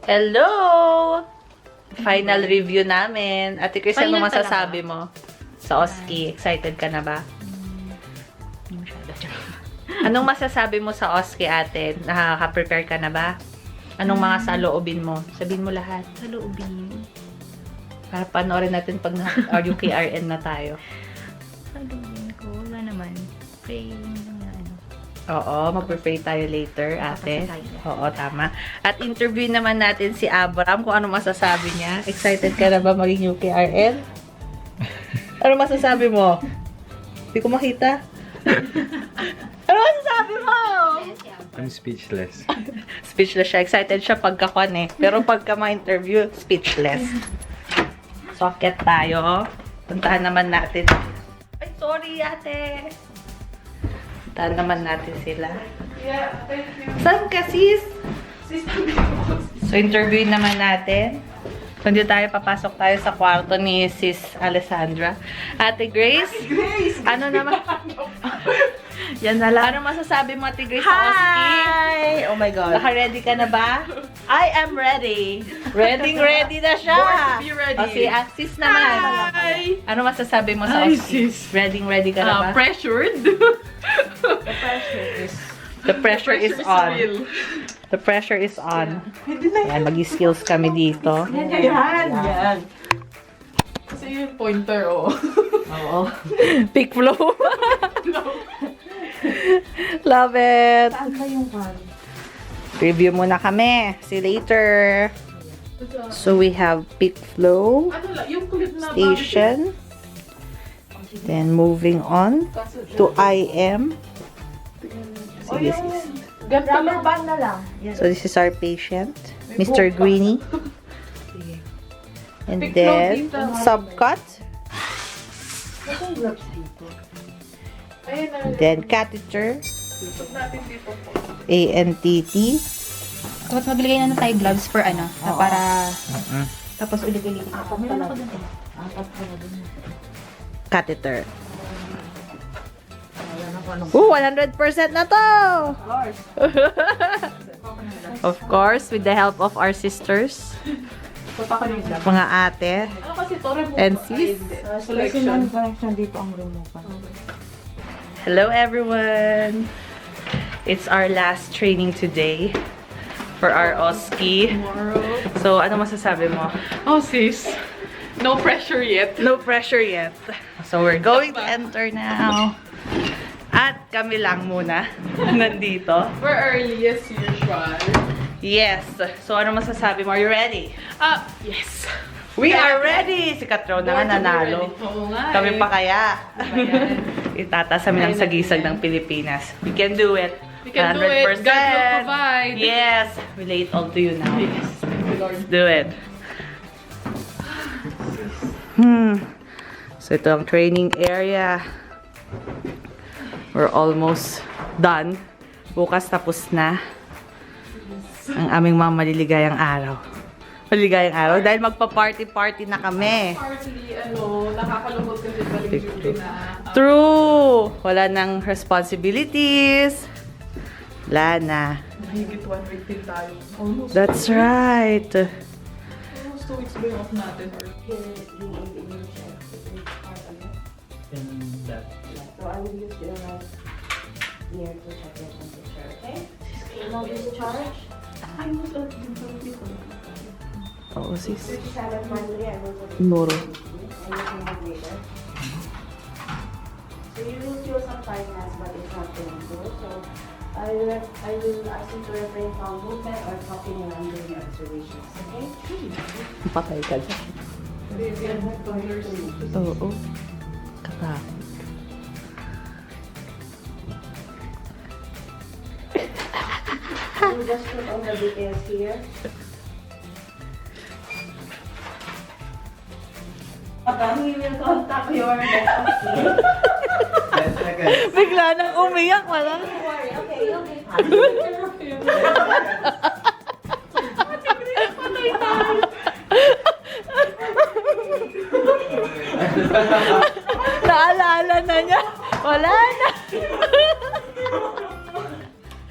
Hello! Final review namin. Ate Chris, Final ano masasabi mo sa OSCE? Excited ka na ba? Anong masasabi mo sa OSCE, ate? Nakaka-prepare ka na ba? Anong mga saloobin mo? Sabihin mo lahat. Saloobin. Para panoorin natin pag na-RUKRN na tayo. Saloobin ko. Wala naman. Pray lang na ano. Oo, mag-pray tayo later, ate. Tapos tayo. Oo, tama. At interview naman natin si Abram kung ano masasabi niya. Excited ka na ba maging UKRN? Ano masasabi mo? Hindi ko makita. Ano masasabi mo? I'm speechless. Speechless siya. Excited siya pagkakuan eh. Pero pagka ma-interview, speechless. Socket tayo. Puntahan naman natin. Ay, sorry ate. Puntahan naman natin sila. Saan ka, sis? So, interview naman natin. So, hindi tayo, papasok tayo sa kwarto ni Sis Alessandra. Ate Grace? Ano naman? Yan na lang. Ano masasabi mo, Ate Grace, sa OSCE? Hi! Oh my God. Naka-ready ka na ba? I am ready. Ready na siya. Born to be ready. O, si Sis naman. Hi! Ano masasabi mo sa Hi, OSCE? sis. Ready ka na ba? Pressured. The pressure is on. real. The pressure is on. Yan, mag-skills kami dito. Yan. Kasi yung pointer, oh. Oo. Peak flow. Love it. Saan ba yung one? Review muna kami. See you later. So we have peak flow Ano lang, yung clip na station. Then moving on to IM. Oh, yung rubber band na lang. So this is our patient, Mr. Greenie. And then subcut. Ayun na. Then catheter. Pag natin dito po. ANTT. Tapos maglagay na tayo gloves for ano, na para Tapos ulit-ulit. meron ako dun eh. Catheter. Ooh, 100% na to! Of course, with the help of our sisters, mga ate, Ano kasi to? and sis. Selection. Hello everyone! It's our last training today for our OSCE. So, ano masasabi mo? Oh, sis. No pressure yet. No pressure yet. So, we're going to enter now. At kami lang muna nandito. We're early as usual. Yes. So, ano masasabi mo? Are you ready? Yes. We are ready! Si Katro na nga nanalo. Oo nga Kami eh. pa kaya. Ayan. Itataas kami ng sagisag ng Pilipinas. We can do it. We can do it. God will provide. Yes. We lay it all to you now. Yes. Thank you, Lord. Let's do it. So, ito ang training area. We're almost done. Bukas tapos na ang aming mga maliligayang araw. Maligayang araw dahil magpa-party-party na kami. Partly, nakakalungkot kasi galing duty na. True! Wala nang responsibilities. Wala na. Mahigit 1 week din tayo. Almost. That's right. Almost 2 weeks ba yung off natin? So I will use the here to check your temperature, okay? No discharge. I was at Oo, sis. 37 finally, I will put it Noro. and you can have later. So you will feel some tightness, but it's not painful. So I will ask you to refrain from movement or talking around during your observations, okay? Patay ka dyan. Oo. Katakot. I will just put all the details here. We will contact your doctor. Bigla nang umiyak, wala. Don't worry, okay, you'll be fine. Naalala na niya. Wala na.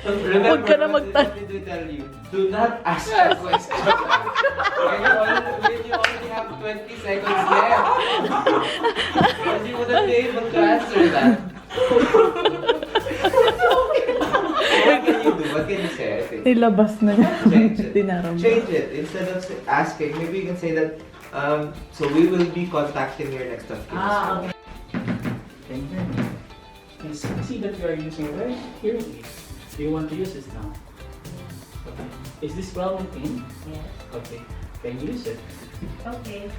Huwag ka na What did we tell you? Do not ask a question. When you only have 20 seconds left. Because you wouldn't be able to answer that. What can you do? What can you say? I think. Nilabas na niya. Change it. Dinaram. Change it. Instead of asking, maybe you can say that, so we will be contacting your next of kin. Okay. Can you hear me? I see that you are using a right hearing aid. Do you want to use this now? Okay. Is this well maintained? Yes. Okay. Can you use it? Okay.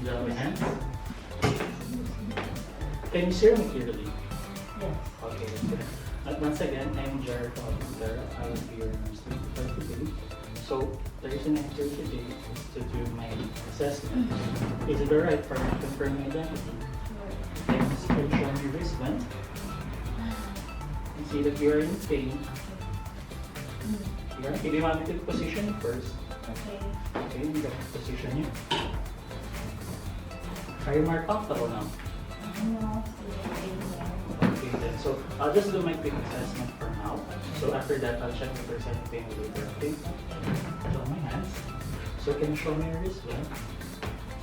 Grab my hands. Can you hear me clearly? Yes. Okay, that's good. Once again, I'm Jared Alcantara. I will be your nurse for today. So, the reason I'm here today is to do my assessment. Is it alright for me to confirm my identity? Can you show me your wristband? And see that you are in pain. You are, do you want me to position you first? Okay. Okay, I'm going to position you. Are you more comfortable now? No. Okay then, so I'll just do my quick assessment for now. So after that, I'll check the percent pain later. Okay? Show my hands. So can you show me your wristband?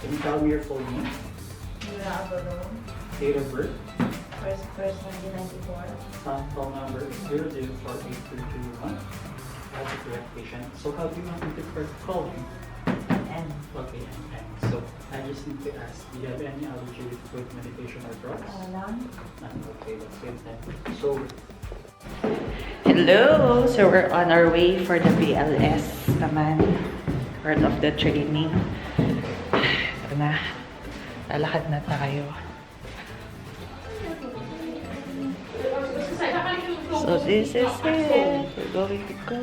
Can you tell me your full name? Date of birth? First 1994. Phone number is 0048321. That's a correct patient. So how do you want me to first call you? And Okay, and so I just need to ask, do you have any allergy with medication or drugs? none. None. Okay, that's good then. So Hello! So we're on our way for the BLS naman. Part of the training. Ito na. Lalakad na tayo. So this is it. We're going to go.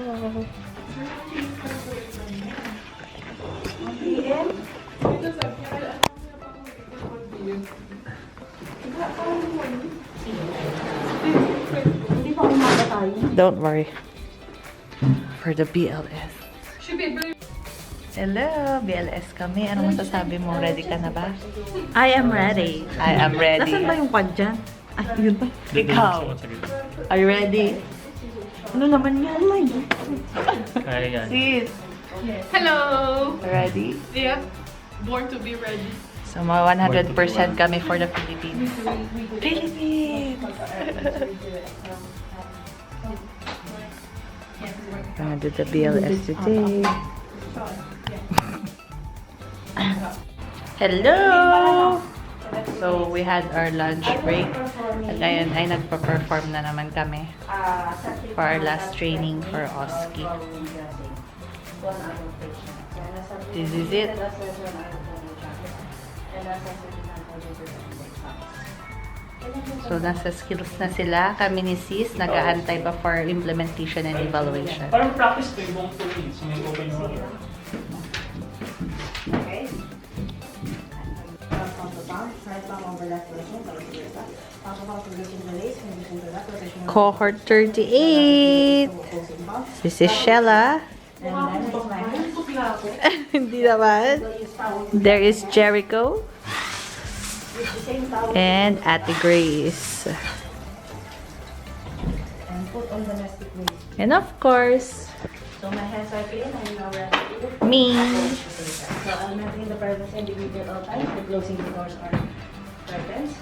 Don't worry. For the BLS. Hello, BLS kami. Ano masasabi mo? Ready ka na ba? I am ready. I am ready. Nasaan ba yung quad dyan? Ay, yun ba? Ikaw. Are you ready? Ano naman yan? Ay, kaya yan. Sis, Hello! ready? Yeah, born to be ready. So, mga 100% kami for the Philippines. Philippines! Gonna do the BLS today. Hello! So, we had our lunch break. At ngayon ay nagpa-perform na naman kami for our last training for OSCE. This is it. So, nasa skills na sila. Kami ni Sis, nag-aantay pa for implementation and evaluation. Parang practice ko yung buong 2 minutes. May open yung water. Okay. From the palm, right palm over left position, vice versa. Palm of position to raise, position to left, rotation. Cohort 38. This is Shella. And then raise my hands. Hindi naman. There is Jericho. Use the same towel. And Ate Grace. And put on domestic waist. And of course, So my hands are clean. I'm now ready. me. So I'm entering the privacy and dignity at all times. The closing the doors are curtains.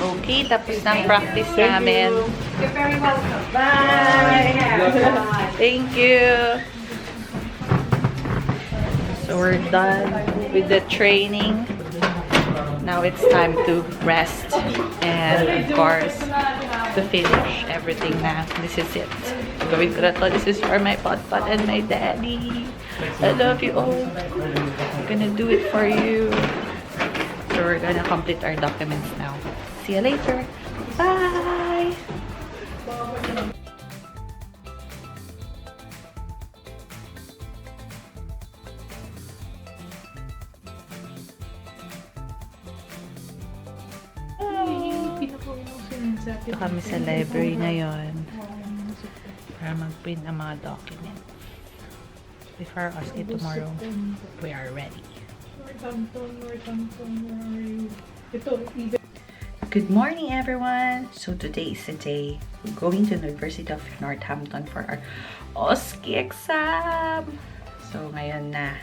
Okay, tapos ng practice namin. You're very welcome. Bye. Thank you. So we're done with the training. Now it's time to rest and of course to finish everything na. This is it. Gawin ko na to. This is for my potpot and my daddy. I love you all. I'm gonna do it for you. So we're gonna complete our documents now. See you later. Bye! Ito kami sa library ngayon para mag-print ang mga documents. Before OSCE tomorrow, we are ready. Good morning, everyone! So today is the day we're going to the University of Northampton for our OSCE exam. So ngayon na,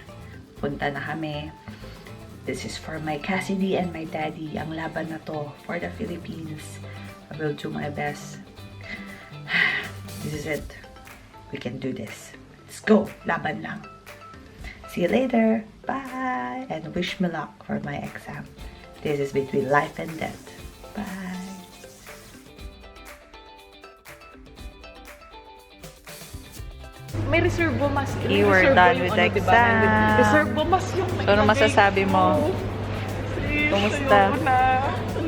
punta na kami. This is for my Cassiedy and my daddy. Ang laban na to for the Philippines. I will do my best. This is it. We can do this. Let's go! Laban lang. See you later. Bye! And wish me luck for my exam. This is between life and death. Bye! May reservo mas. Okay, we're done with the exam. Reservo mas yung So, ano masasabi mo? Kumusta?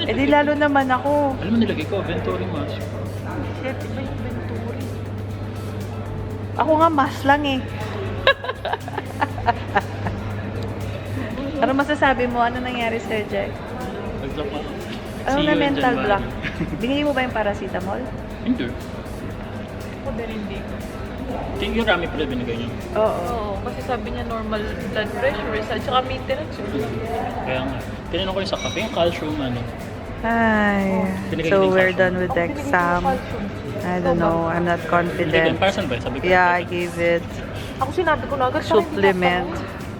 Eh di lalo naman ako. Alam mo nilagay ko, Venturi mask. Shit, iba yung Venturi. Ako nga mas lang eh. Ano masasabi mo? Ano nangyari sa'yo, Jack? Nag-block ako. Ano See na you in mental January. block? Binigay mo ba yung paracetamol? Hindi. Ako din hindi. Yung rami pala binigay niyo. Oo. Oo, kasi sabi niya normal blood pressure, at saka maintenance. Kaya nga. Tinanong ko yung sa kape, yung calcium ano. Hi. Binigay So din we're calcium. done with the exam. I don't know. I'm not Binigay, confident. para saan ba? Sabi ko. Yeah, I gave it Ako sinabi ko na agad. supplement.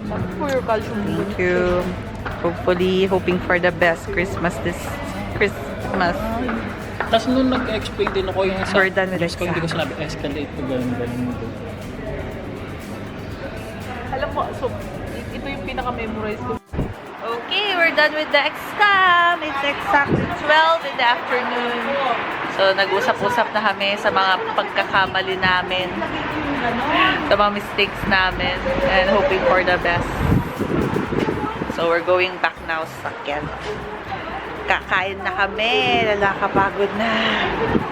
Sabi ko your calcium. Thank you. Hopefully, hoping for the best Christmas this Christmas. Tapos nung nag-explain din ako yung sa... We're done with news ko, hindi ko exam. sinabi escalate ko gano'n. Alam mo, so, ito yung pinaka-memorize ko. Okay, we're done with the exam. It's exactly 12 in the afternoon. So, nag-usap-usap na kami sa mga pagkakamali namin, sa mga mistakes namin, and hoping for the best. So, we're going back now sa Kent. Kakain na kami. Lalakapagod na.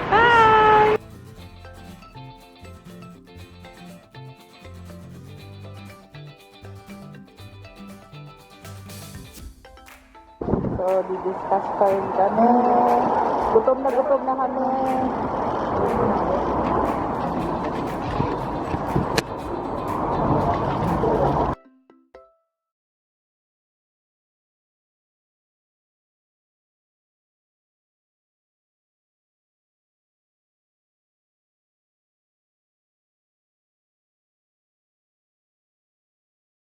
Bye! So, di-discuss pa rin kami. Gutom na kami.